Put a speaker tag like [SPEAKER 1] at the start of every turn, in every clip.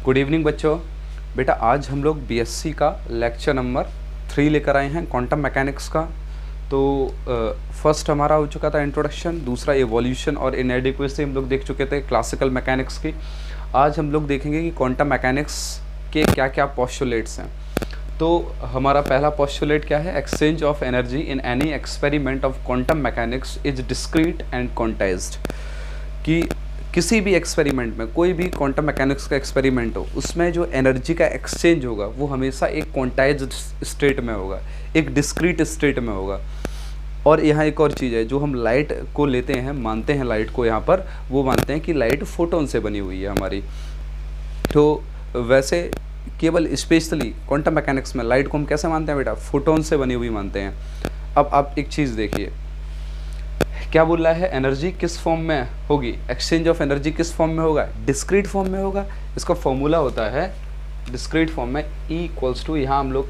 [SPEAKER 1] Good evening बच्चों। बेटा आज हम लोग बीएससी का लेक्चर नंबर 3 लेकर आए हैं क्वांटम मैकेनिक्स का। तो फर्स्ट हमारा हो चुका था इंट्रोडक्शन, दूसरा एवोल्यूशन और इनएडिक्वेसी हम लोग देख चुके थे क्लासिकल मैकेनिक्स की। आज हम लोग देखेंगे कि क्वांटम मैकेनिक्स के क्या क्या पोस्टुलेट्स हैं। तो हमारा पहला पोस्टुलेट क्या है? Exchange of energy in any experiment of quantum mechanics is discrete and quantized. कि किसी भी एक्सपेरिमेंट में, कोई भी क्वांटम मैकेनिक्स का एक्सपेरिमेंट हो, उसमें जो एनर्जी का एक्सचेंज होगा वो हमेशा एक क्वांटाइज्ड स्टेट में होगा, एक डिस्क्रीट स्टेट में होगा। और यहाँ एक और चीज़ है, जो हम लाइट को लेते हैं, मानते हैं लाइट को, यहाँ पर वो मानते हैं कि लाइट फोटोन से बनी हुई है हमारी। तो वैसे केवल स्पेशली क्वांटम मैकेनिक्स में लाइट को हम कैसे मानते हैं बेटा? फोटोन से बनी हुई मानते हैं। अब आप एक चीज़ देखिए, क्या बोल रहा है? एनर्जी किस फॉर्म में होगी? एक्सचेंज ऑफ एनर्जी किस फॉर्म में होगा? डिस्क्रीट फॉर्म में होगा। इसका फॉर्मूला होता है डिस्क्रीट फॉर्म में E इक्वल्स टू, यहाँ हम लोग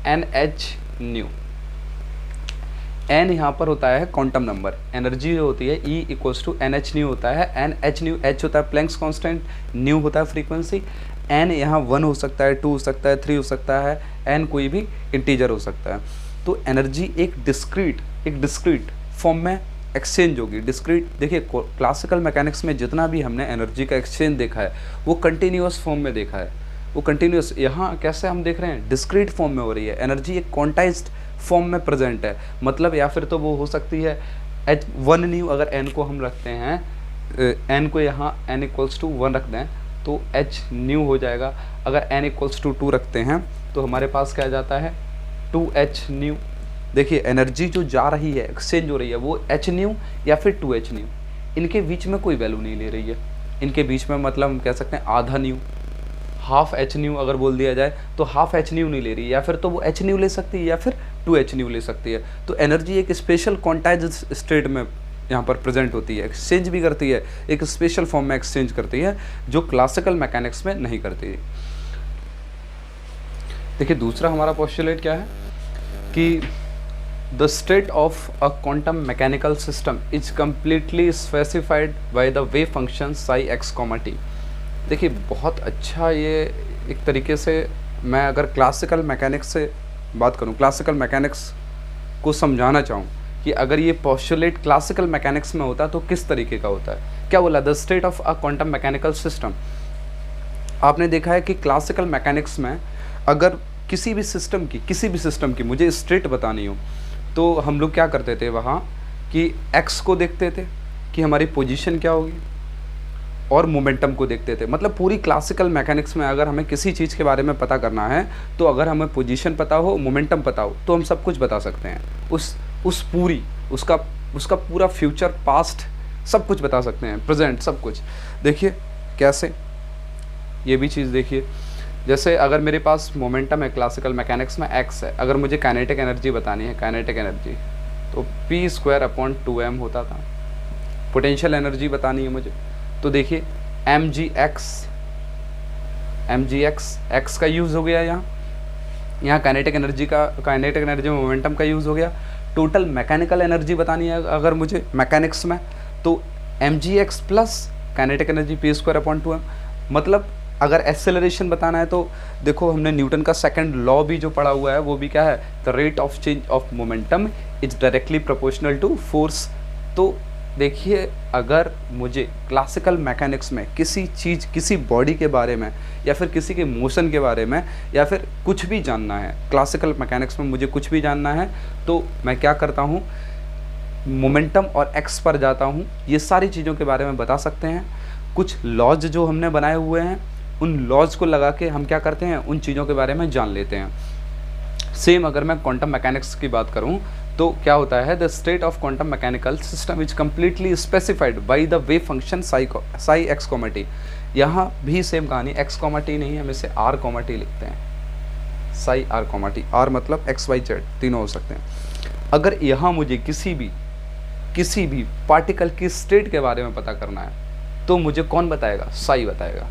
[SPEAKER 1] NH न्यू, N यहाँ पर होता है क्वांटम नंबर, एनर्जी जो होती है E equals to NH nu होता है। NH न्यू, H होता है प्लैंक्स कांस्टेंट, न्यू होता है फ्रीक्वेंसी। N यहाँ 1 हो सकता है, 2 हो सकता है, 3 हो सकता है, N कोई भी इंटीजर हो सकता है। तो एनर्जी एक डिस्क्रीट फॉर्म में एक्सचेंज होगी। डिस्क्रीट, देखिए क्लासिकल मैकेनिक्स में जितना भी हमने एनर्जी का एक्सचेंज देखा है वो कंटिन्यूअस फॉर्म में देखा है, वो कंटिन्यूअस। यहाँ कैसे हम देख रहे हैं? डिस्क्रीट फॉर्म में हो रही है एनर्जी, एक क्वांटाइज्ड फॉर्म में प्रेजेंट है। मतलब या फिर तो वो हो सकती है H1 न्यू, अगर n को हम रखते हैं, n को यहाँ n इक्वल्स टू 1 रख दें तो H न्यू हो जाएगा। अगर n इक्वल्स टू 2 रखते हैं तो हमारे पास क्या जाता है? 2H new. देखिए एनर्जी जो जा रही है, एक्सचेंज हो रही है, वो H न्यू या फिर 2H न्यू, इनके बीच में कोई वैल्यू नहीं ले रही है। इनके बीच में मतलब हम कह सकते हैं आधा न्यू, हाफ H न्यू अगर बोल दिया जाए तो हाफ H न्यू नहीं ले रही है, या फिर तो वो H न्यू ले सकती है या फिर 2H न्यू ले सकती है। तो एनर्जी एक स्पेशल क्वांटाइज्ड स्टेट में यहाँ पर प्रेजेंट होती है, एक्सचेंज भी करती है, एक स्पेशल फॉर्म में एक्सचेंज करती है जो क्लासिकल मैकेनिक्स में नहीं करती है। देखिए दूसरा हमारा पोस्टुलेट क्या है कि The state of a quantum mechanical system is completely specified by the wave function psi x, t। देखिए बहुत अच्छा, ये एक तरीके से मैं अगर क्लासिकल मैकेनिक्स से बात करूं, क्लासिकल मैकेनिक्स को समझाना चाहूं कि अगर ये पोस्टुलेट क्लासिकल मैकेनिक्स में होता तो किस तरीके का होता है। क्या बोला? The state of a quantum mechanical system. आपने देखा है कि क्लासिकल मैकेनिक्स में अगर किसी भी सिस्टम की मुझे स्टेट बतानी हो तो हम लोग क्या करते थे वहाँ कि x को देखते थे कि हमारी पोजीशन क्या होगी, और मोमेंटम को देखते थे। मतलब पूरी क्लासिकल मैकेनिक्स में अगर हमें किसी चीज़ के बारे में पता करना है तो अगर हमें पोजीशन पता हो, मोमेंटम पता हो, तो हम सब कुछ बता सकते हैं। उसका पूरा फ्यूचर, पास्ट सब कुछ बता सकते हैं, प्रेजेंट सब कुछ। देखिए कैसे, ये भी चीज़ देखिए, जैसे अगर मेरे पास मोमेंटम है क्लासिकल मैकेनिक्स में x है, अगर मुझे काइनेटिक एनर्जी बतानी है, काइनेटिक एनर्जी तो p²/2m होता था। पोटेंशियल एनर्जी बतानी है मुझे तो देखिए mgx x का यूज़ हो गया, यहाँ काइनेटिक एनर्जी में मोमेंटम का यूज़ हो गया। टोटल मैकेनिकल एनर्जी बतानी है अगर मुझे मैकेनिक्स में तो mgx plus kinetic energy p²/2m। मतलब अगर एक्सेलरेशन बताना है तो देखो हमने न्यूटन का सेकंड लॉ भी जो पढ़ा हुआ है वो भी क्या है? The rate of change of momentum is directly proportional to force. तो देखिए अगर मुझे क्लासिकल मैकेनिक्स में किसी चीज़, किसी बॉडी के बारे में या फिर किसी के मोशन के बारे में या फिर कुछ भी जानना है, क्लासिकल मैकेनिक्स में मुझे कुछ भी जानना है तो मैं क्या करता हूँ? मोमेंटम और एक्स पर जाता हूँ, ये सारी चीज़ों के बारे में बता सकते हैं। कुछ लॉज जो हमने बनाए हुए हैं उन लॉज को लगा के हम क्या करते हैं? उन चीज़ों के बारे में जान लेते हैं। सेम अगर मैं क्वांटम मैकेनिक्स की बात करूं तो क्या होता है? The state of quantum mechanical system is completely specified by the wave function psi x, t। यहाँ भी सेम कहानी, x, t नहीं, हम इसे r, t लिखते हैं। साई r, t, r मतलब x, y, z तीनों हो सकते हैं। अगर यहाँ मुझे किसी भी पार्टिकल की स्टेट के बारे में पता करना है तो मुझे कौन बताएगा? साई बताएगा।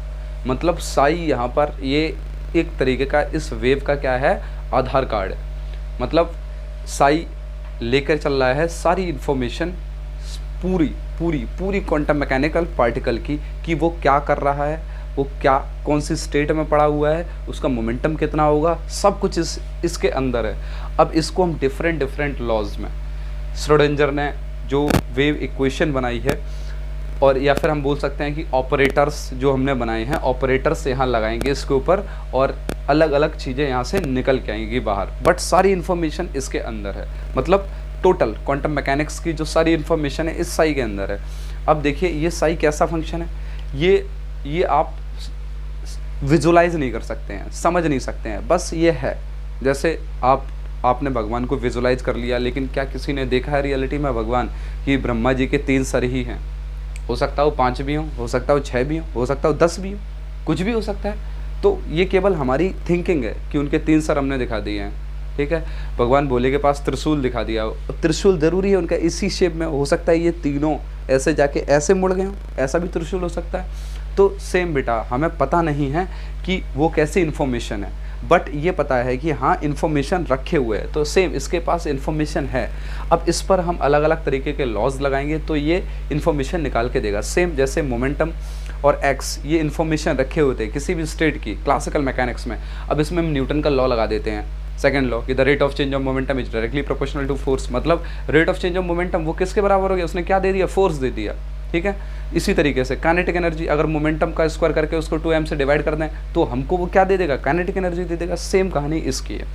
[SPEAKER 1] मतलब साई यहाँ पर ये एक तरीके का इस वेव का क्या है? आधार कार्ड है। मतलब साई लेकर चल रहा है सारी इन्फॉर्मेशन पूरी क्वांटम मैकेनिकल पार्टिकल की, कि वो क्या कर रहा है, वो क्या कौन सी स्टेट में पड़ा हुआ है, उसका मोमेंटम कितना होगा, सब कुछ इसके अंदर है। अब इसको हम डिफरेंट लॉज में, श्रोडिंगर ने जो वेव इक्वेशन बनाई है, और या फिर हम बोल सकते हैं कि ऑपरेटर्स जो हमने बनाए हैं, ऑपरेटर्स यहाँ लगाएंगे इसके ऊपर और अलग अलग चीज़ें यहाँ से निकल के आएंगी बाहर, बट सारी इन्फॉर्मेशन इसके अंदर है। मतलब टोटल क्वांटम मैकेनिक्स की जो सारी इन्फॉर्मेशन है इस साई के अंदर है। अब देखिए ये साई कैसा फंक्शन है, ये आप विजुलाइज नहीं कर सकते हैं, समझ नहीं सकते हैं, बस ये है। जैसे आपने भगवान को विजुलाइज कर लिया, लेकिन क्या किसी ने देखा है रियलिटी में भगवान कि ब्रह्मा जी के 3 सर ही हैं? हो सकता है वो 5 भी हों, हो सकता है वो 6 भी हों, हो सकता है वो 10 भी हों, कुछ भी हो सकता है। तो ये केवल हमारी थिंकिंग है कि उनके 3 सर हमने दिखा दिए हैं, ठीक है। भगवान भोले के पास त्रिशूल दिखा दिया, त्रिशूल ज़रूरी है उनका इसी शेप में, हो सकता है ये तीनों ऐसे जाके ऐसे मुड़ गए हों, ऐसा भी त्रिशूल हो सकता है। तो सेम बेटा, हमें पता नहीं है कि वो कैसी इन्फॉर्मेशन है, बट ये पता है कि हाँ इन्फॉर्मेशन रखे हुए हैं, तो सेम इसके पास इन्फॉर्मेशन है। अब इस पर हम अलग अलग तरीके के लॉज लगाएंगे तो ये इन्फॉर्मेशन निकाल के देगा। सेम जैसे मोमेंटम और एक्स, ये इन्फॉर्मेशन रखे होते हैं किसी भी स्टेट की क्लासिकल मैकेनिक्स में। अब इसमें हम न्यूटन का लॉ लगा देते हैं, सेकंड लॉ, कि the rate of change of momentum is directly proportional to force. मतलब rate of change of momentum वो किसके बराबर हो गया, उसने क्या दे दिया, फोर्स दे दिया, ठीक है। इसी तरीके से काइनेटिक एनर्जी, अगर मोमेंटम का स्क्वायर करके उसको 2m से डिवाइड कर दें तो हमको वो क्या दे देगा, काइनेटिक एनर्जी दे देगा। सेम कहानी इसकी है।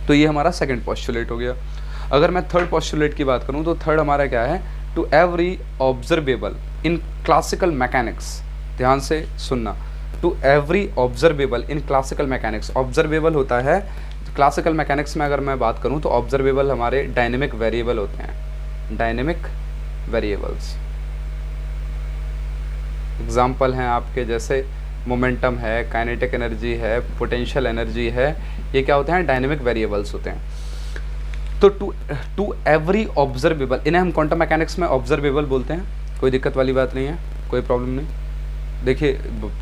[SPEAKER 1] तो ये हमारा सेकंड पोस्टुलेट हो गया। अगर मैं थर्ड पोस्टुलेट की बात करूं तो थर्ड हमारा क्या है, to every observable in classical mechanics, ध्यान से सुनना, to every observable in classical mechanics. Observable होता है क्लासिकल मैकेनिक्स में, अगर मैं बात करूं तो ऑब्जर्वेबल हमारे डायनेमिक वेरिएबल होते हैं, डायनेमिक वेरिएबल्स। एग्जाम्पल हैं आपके जैसे मोमेंटम है, काइनेटिक एनर्जी है, पोटेंशियल एनर्जी है, ये क्या होते हैं, डायनेमिक वेरिएबल्स होते हैं। तो टू एवरी ऑब्जर्वेबल, इन्हें हम क्वांटम मैकेनिक्स में ऑब्जर्वेबल बोलते हैं, कोई दिक्कत वाली बात नहीं है, कोई प्रॉब्लम नहीं। देखिए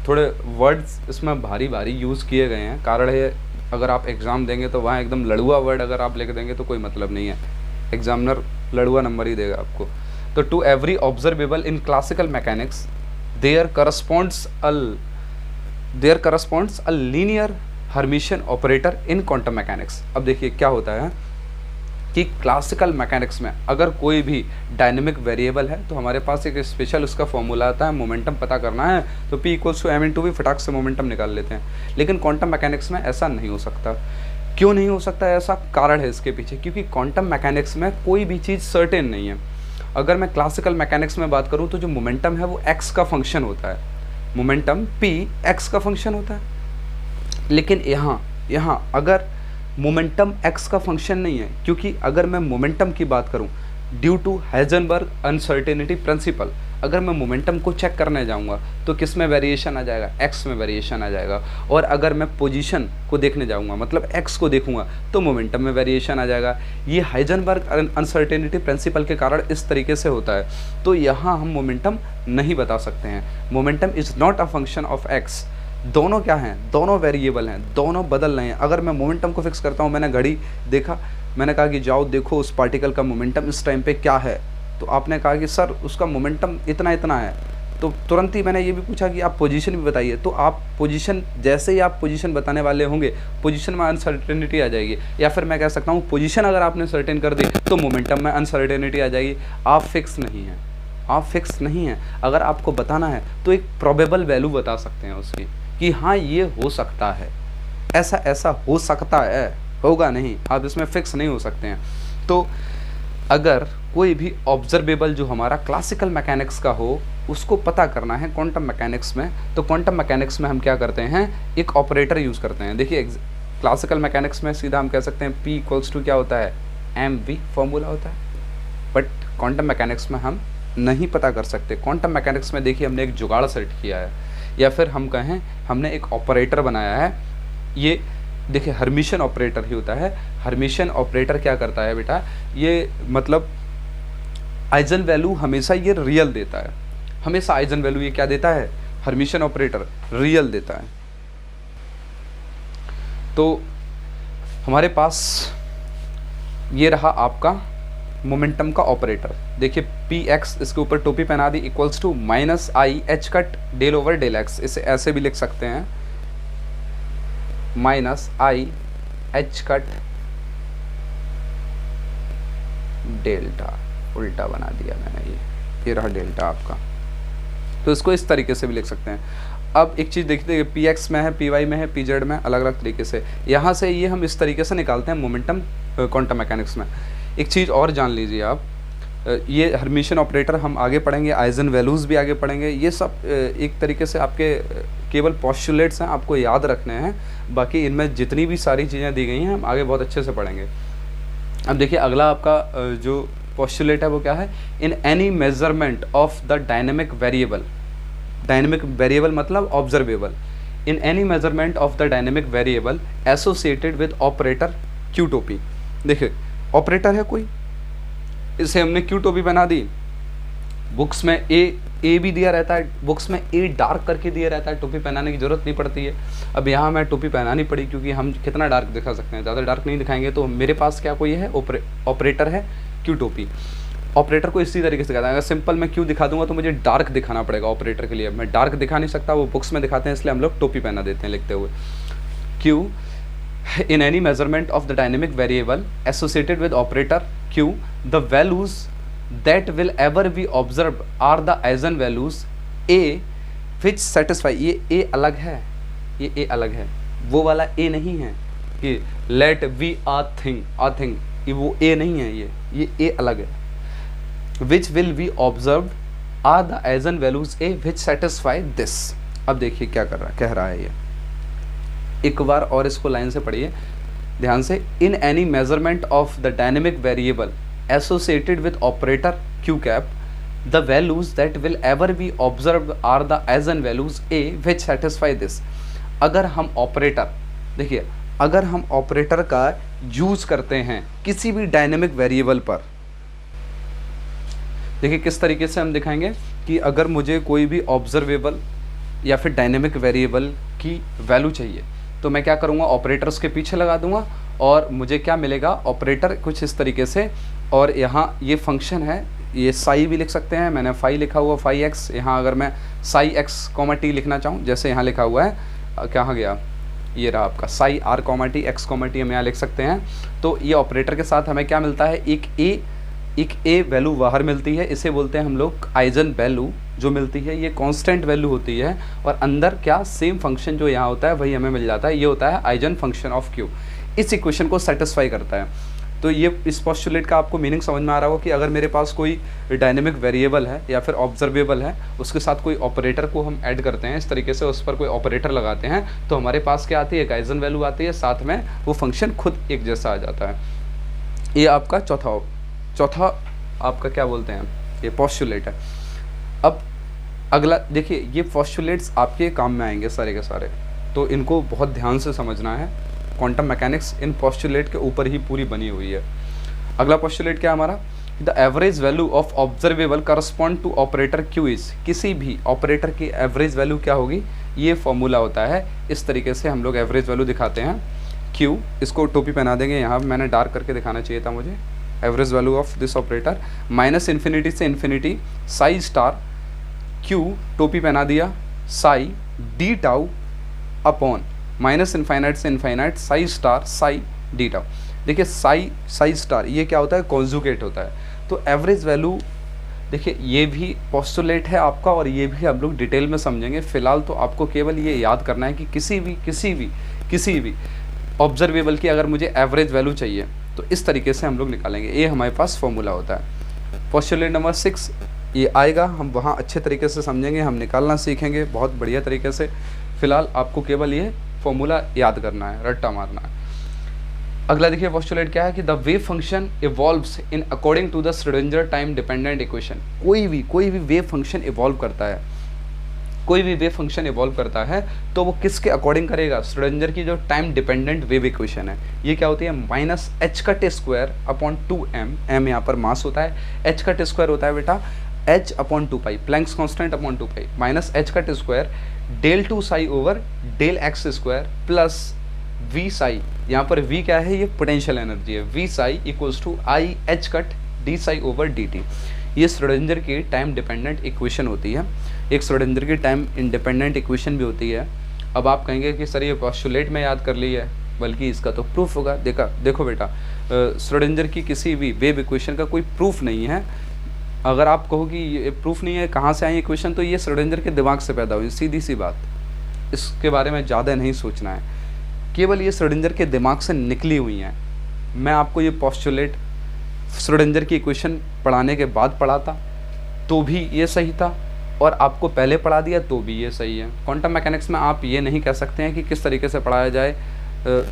[SPEAKER 1] थोड़े वर्ड्स इसमें भारी भारी यूज़ किए गए हैं, कारण है अगर आप एग्ज़ाम देंगे तो वहाँ एकदम लड़ुआ वर्ड अगर आप लिख देंगे तो कोई मतलब नहीं है, एग्जामिनर लड़ुआ नंबर ही देगा आपको। तो to every observable in classical mechanics there corresponds a linear Hermitian operator in quantum mechanics. अब देखिए क्या होता है कि क्लासिकल मैकेनिक्स में अगर कोई भी डायनेमिक वेरिएबल है तो हमारे पास एक स्पेशल उसका फॉर्मूला आता है, मोमेंटम पता करना है तो P = m/v, फटाक से मोमेंटम निकाल लेते हैं। लेकिन क्वांटम मैकेनिक्स में ऐसा नहीं हो सकता। क्यों नहीं हो सकता ऐसा, कारण है इसके पीछे, क्योंकि क्वांटम मैकेनिक्स में कोई भी चीज़ सर्टेन नहीं है। अगर मैं क्लासिकल मैकेनिक्स में बात करूँ तो जो मोमेंटम है वो x का फंक्शन होता है, मोमेंटम P x का फंक्शन होता है। लेकिन यहाँ अगर मोमेंटम x का फंक्शन नहीं है, क्योंकि अगर मैं मोमेंटम की बात करूं due to Heisenberg uncertainty principle, अगर मैं मोमेंटम को चेक करने जाऊंगा तो किस में वेरिएशन आ जाएगा, x में वेरिएशन आ जाएगा। और अगर मैं पोजीशन को देखने जाऊंगा, मतलब x को देखूंगा, तो मोमेंटम में वेरिएशन आ जाएगा। ये हाइजेनबर्ग अनसर्टेनिटी प्रिंसिपल के कारण इस तरीके से होता है। तो यहाँ हम मोमेंटम नहीं बता सकते हैं। Momentum is not a function of x। दोनों क्या हैं, दोनों वेरिएबल हैं, दोनों बदल रहे हैं। अगर मैं मोमेंटम को फिक्स करता हूँ, मैंने घड़ी देखा, मैंने कहा कि जाओ देखो उस पार्टिकल का मोमेंटम इस टाइम पे क्या है, तो आपने कहा कि सर उसका मोमेंटम इतना इतना है, तो तुरंत ही मैंने ये भी पूछा कि आप पोजीशन भी बताइए, तो आप पोजीशन, जैसे ही आप पोजीशन बताने वाले होंगे पोजीशन में अनसर्टेनिटी आ जाएगी। या फिर मैं कह सकता हूँ पोजीशन अगर आपने सर्टेन कर दी तो मोमेंटम में अनसर्टेनिटी आ जाएगी। आप फिक्स नहीं हैं, आप फिक्स नहीं हैं। अगर आपको बताना है तो एक प्रोबेबल वैल्यू बता सकते हैं उसकी, कि हाँ ये हो सकता है, ऐसा ऐसा हो सकता है, होगा नहीं, आप इसमें फिक्स नहीं हो सकते हैं। तो अगर कोई भी ऑब्जर्वेबल जो हमारा क्लासिकल मैकेनिक्स का हो उसको पता करना है क्वांटम मैकेनिक्स में, तो क्वांटम मैकेनिक्स में हम क्या करते हैं, एक ऑपरेटर यूज़ करते हैं। देखिए क्लासिकल मैकेनिक्स में सीधा हम कह सकते हैं P = क्या होता है, mv फॉर्मूला होता है, बट क्वांटम मैकेनिक्स में हम नहीं पता कर सकते। क्वांटम मैकेनिक्स में देखिए हमने एक जुगाड़ सेट किया है, या फिर हम कहें हमने एक ऑपरेटर बनाया है। ये देखिए हर्मिशियन ऑपरेटर ही होता है। हर्मिशियन ऑपरेटर क्या करता है बेटा, ये मतलब आइजन वैल्यू हमेशा ये रियल देता है, हमेशा आइजन वैल्यू ये क्या देता है, हर्मिशियन ऑपरेटर रियल देता है। तो हमारे पास ये रहा आपका मोमेंटम का ऑपरेटर। देखिए पी एक्स इसके ऊपर टोपी पहना दी equals to minus i h cut del over del x, इसे ऐसे भी लिख सकते हैं minus i h cut delta, उल्टा बना दिया मैंने, ये रहा डेल्टा आपका, तो इसको इस तरीके से भी लिख सकते हैं। अब एक चीज़ देखते हैं, पी एक्स में है, पी वाई में है, पी जेड में, अलग अलग तरीके से यहाँ से ये हम इस तरीके से निकालते हैं मोमेंटम क्वांटम मैकेनिक्स में। एक चीज़ और जान लीजिए आप, ये हर्मिशियन ऑपरेटर हम आगे पढ़ेंगे, आइजन वैल्यूज़ भी आगे पढ़ेंगे, ये सब एक तरीके से आपके केवल पोस्टुलेट्स हैं, आपको याद रखने हैं, बाकी इनमें जितनी भी सारी चीज़ें दी गई हैं हम आगे बहुत अच्छे से पढ़ेंगे। अब देखिए अगला आपका जो पोस्टुलेट है वो क्या है, in any measurement of the dynamic variable, dynamic variable मतलब observable, in any measurement of the dynamic variable associated with operator Q टोपी। देखिए ऑपरेटर है कोई, इसे हमने क्यू टोपी बना दी, बुक्स में ए भी दिया रहता है, बुक्स में ए डार्क करके दिया रहता है, टोपी पहनाने की ज़रूरत नहीं पड़ती है। अब यहाँ मैं टोपी पहनानी पड़ी क्योंकि हम कितना डार्क दिखा सकते हैं, ज़्यादा डार्क नहीं दिखाएंगे, तो मेरे पास क्या कोई है, ऑपरेटर है क्यू टोपी। ऑपरेटर को इसी तरीके से कहता है, अगर सिंपल मैं क्यू दिखा दूंगा तो मुझे डार्क दिखाना पड़ेगा ऑपरेटर के लिए, मैं डार्क दिखा नहीं सकता, वो बुक्स में दिखाते हैं इसलिए हम लोग टोपी पहना देते हैं लिखते हुए। Q in any measurement of the dynamic variable associated with operator q, the values that will ever be observed are the eigenvalues a which satisfy, ये a अलग है, ये a अलग है, वो वाला a नहीं है, ये let be a thing, ये वो a नहीं है, ये a अलग है, which will be observed are the eigenvalues a which satisfy this। अब देखिए क्या कर रहा है, कह रहा है ये, एक बार और इसको लाइन से पढ़िए ध्यान से, in any measurement of the dynamic variable associated with operator Q cap, the values that will ever be observed are the eigenvalues a which satisfy this. अगर हम ऑपरेटर, देखिए अगर हम ऑपरेटर का यूज करते हैं किसी भी डायनेमिक वेरिएबल पर, देखिए किस तरीके से हम दिखाएंगे कि अगर मुझे कोई भी ऑब्जर्वेबल या फिर डायनेमिक वेरिएबल की वैल्यू चाहिए तो मैं क्या करूँगा, ऑपरेटर्स के पीछे लगा दूंगा और मुझे क्या मिलेगा, ऑपरेटर कुछ इस तरीके से, और यहाँ ये फंक्शन है, ये साई भी लिख सकते हैं, मैंने फाई लिखा हुआ फाई एक्स, यहाँ अगर मैं साई एक्स कॉमा टी लिखना चाहूँ जैसे यहाँ लिखा हुआ है, कहाँ गया, ये रहा आपका psi R comma T x comma T हम यहाँ लिख सकते हैं। तो ये ऑपरेटर के साथ हमें क्या मिलता है, एक ए वैल्यू बाहर मिलती है, इसे बोलते हैं हम लोग आइजन वैल्यू जो मिलती है, ये कांस्टेंट वैल्यू होती है, और अंदर क्या सेम फंक्शन जो यहाँ होता है वही हमें मिल जाता है, ये होता है आइजन फंक्शन ऑफ क्यू, इस इक्वेशन को सेटिस्फाई करता है। तो ये इस पोस्टुलेट का आपको मीनिंग समझ में आ रहा होगा कि अगर मेरे पास कोई डायनेमिक वेरिएबल है या फिर ऑब्जर्वेबल है, उसके साथ कोई ऑपरेटर को हम ऐड करते हैं, इस तरीके से उस पर कोई ऑपरेटर लगाते हैं, तो हमारे पास क्या आती है, आइजन वैल्यू आती है, साथ में वो फंक्शन खुद एक जैसा आ जाता है। ये आपका चौथा आपका क्या बोलते हैं, ये पोस्टुलेट है। अब अगला देखिए, ये पोस्टुलेट्स आपके काम में आएंगे सारे के सारे, तो इनको बहुत ध्यान से समझना है। क्वांटम मैकेनिक्स इन पोस्टुलेट के ऊपर ही पूरी बनी हुई है। अगला पोस्टुलेट क्या है हमारा, the average value of observable correspond to operator Q is, किसी भी ऑपरेटर की एवरेज वैल्यू क्या होगी, ये फॉर्मूला होता है, इस तरीके से हम लोग एवरेज वैल्यू दिखाते हैं। क्यू, इसको टोपी पहना देंगे, यहाँ मैंने डार्क करके दिखाना चाहिए था मुझे, average value of this operator minus infinity से इन्फिनिटी साई स्टार क्यू, टोपी पहना दिया psi d tau upon minus infinite से infinite psi star psi d tau. देखिए साई स्टार ये क्या होता है, कॉन्जुगेट होता है। तो एवरेज वैल्यू देखिए ये भी पोस्टुलेट है आपका, और ये भी हम लोग डिटेल में समझेंगे। फिलहाल तो आपको केवल ये याद करना है कि किसी भी ऑब्जर्वेबल की अगर मुझे एवरेज वैल्यू चाहिए तो इस तरीके से हम लोग निकालेंगे, ये हमारे पास फॉर्मूला होता है। पोस्टुलेट नंबर 6 ये आएगा, हम वहाँ अच्छे तरीके से समझेंगे, हम निकालना सीखेंगे बहुत बढ़िया तरीके से। फिलहाल आपको केवल ये फॉर्मूला याद करना है, रट्टा मारना है। अगला देखिए पोस्टुलेट क्या है कि the wave function evolves in according to the Schrodinger time dependent equation. कोई भी वेव फंक्शन इवॉल्व करता है, कोई भी वेव फंक्शन इवॉल्व करता है तो वो किसके अकॉर्डिंग करेगा, श्रोडिंगर की जो टाइम डिपेंडेंट वेव इक्वेशन है, ये क्या होती है, माइनस एच का t square upon 2m, m यहाँ पर मास होता है, एच का टी स्क्वायर होता है बेटा h upon 2 pi, Planck's constant upon 2 pi, minus h का t square del 2 psi over del x square plus v psi, यहाँ पर v क्या है, ये पोटेंशियल एनर्जी है, v psi equals to i h cut dψ/dt। ये Schrodinger की time dependent equation होती है, एक श्रोडिंगर की टाइम इंडिपेंडेंट इक्वेशन भी होती है। अब आप कहेंगे कि सर ये पोस्टुलेट में याद कर ली है, बल्कि इसका तो प्रूफ होगा। देखो बेटा, श्रोडिंगर की किसी भी वेव इक्वेशन का कोई प्रूफ नहीं है। अगर आप कहो कि ये प्रूफ नहीं है, कहाँ से आई इक्वेशन, तो ये श्रोडिंगर के दिमाग से पैदा हुई, सीधी सी बात। इसके बारे में ज़्यादा नहीं सोचना है, केवल ये श्रोडिंगर के दिमाग से निकली हुई हैं। मैं आपको ये पोस्टुलेट श्रोडिंगर की इक्वेशन पढ़ाने के बाद पढ़ाता तो भी ये सही था, और आपको पहले पढ़ा दिया तो भी ये सही है। क्वांटम मैकेनिक्स में आप ये नहीं कह सकते हैं कि किस तरीके से पढ़ाया जाए,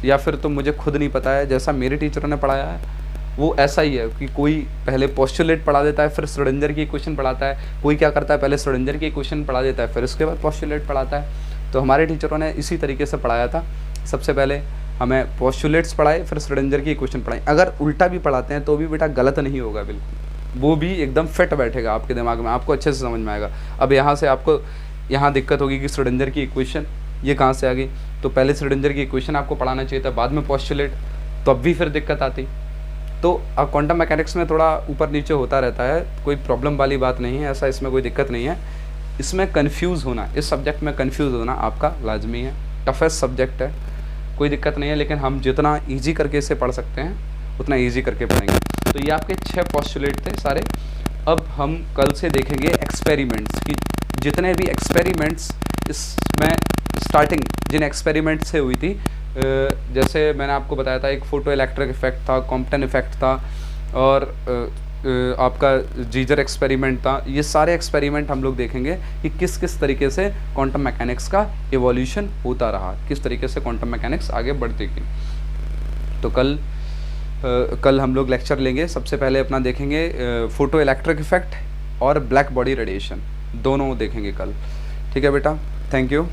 [SPEAKER 1] या फिर तो मुझे खुद नहीं पता है, जैसा मेरे टीचरों ने पढ़ाया है वो ऐसा ही है कि कोई पहले पोस्टुलेट पढ़ा देता है फिर श्रोडिंगर की इक्वेशन पढ़ाता है, कोई क्या करता है पहले श्रोडिंगर की इक्वेशन पढ़ा देता है फिर उसके बाद पोस्टुलेट पढ़ाता है। तो हमारे टीचरों ने इसी तरीके से पढ़ाया था, सबसे पहले हमें पोस्टुलेट्स पढ़ाए फिर श्रोडिंगर की इक्वेशन पढ़ाई। अगर उल्टा भी पढ़ाते हैं तो भी बेटा गलत नहीं होगा, बिल्कुल वो भी एकदम फिट बैठेगा आपके दिमाग में, आपको अच्छे से समझ में आएगा। अब यहाँ से आपको यहाँ दिक्कत होगी कि श्रोडिंगर की इक्वेशन ये कहाँ से आ गई, तो पहले श्रोडिंगर की इक्वेशन आपको पढ़ाना चाहिए था, बाद में पोस्टुलेट, तो अब भी फिर दिक्कत आती। तो अब क्वांटम मैकेनिक्स में थोड़ा ऊपर नीचे होता रहता है, कोई प्रॉब्लम वाली बात नहीं है, ऐसा इसमें कोई दिक्कत नहीं है। इसमें कन्फ्यूज़ होना, इस सब्जेक्ट में कन्फ्यूज़ होना आपका लाजमी है। टफेस्ट सब्जेक्ट है, कोई दिक्कत नहीं है, लेकिन हम जितना ईजी करके इसे पढ़ सकते हैं उतना ईजी करके पढ़ेंगे। तो ये आपके 6 पोस्टुलेट थे सारे। अब हम कल से देखेंगे एक्सपेरिमेंट्स की, जितने भी एक्सपेरिमेंट्स इसमें स्टार्टिंग जिन एक्सपेरिमेंट से हुई थी, जैसे मैंने आपको बताया था एक फोटो इलेक्ट्रिक इफेक्ट था, कॉम्पटन इफेक्ट था, और आपका जीजर एक्सपेरिमेंट था। ये सारे एक्सपेरिमेंट हम लोग देखेंगे कि किस किस तरीके से क्वांटम मैकेनिक्स का एवोल्यूशन होता रहा, किस तरीके से क्वांटम मैकेनिक्स आगे बढ़ती गई। तो कल हम लोग लेक्चर लेंगे, सबसे पहले अपना देखेंगे फोटो इलेक्ट्रिक इफेक्ट और ब्लैक बॉडी रेडिएशन, दोनों देखेंगे कल। ठीक है बेटा, थैंक यू।